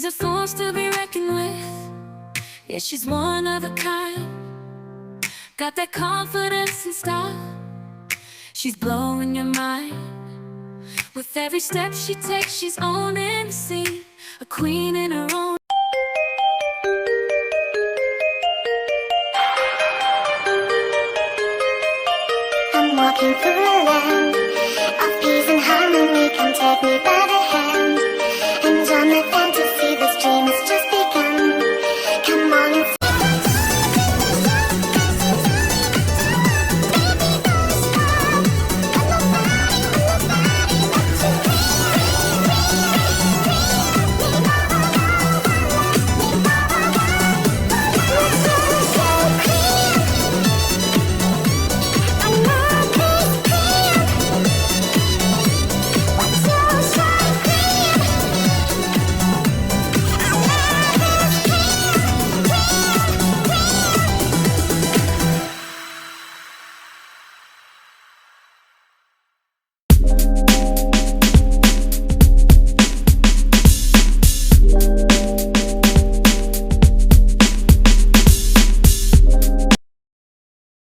a force to be reckoned with. Yeah, she's one of a kind. Got that confidence and style. She's blowing your mind. With every step she takes, she's owning the scene. A queen in her own. I'm walking through a land of peace and harmony. Come take me by the hand. Enjoy my fantasy, this dream has just begun. Come on and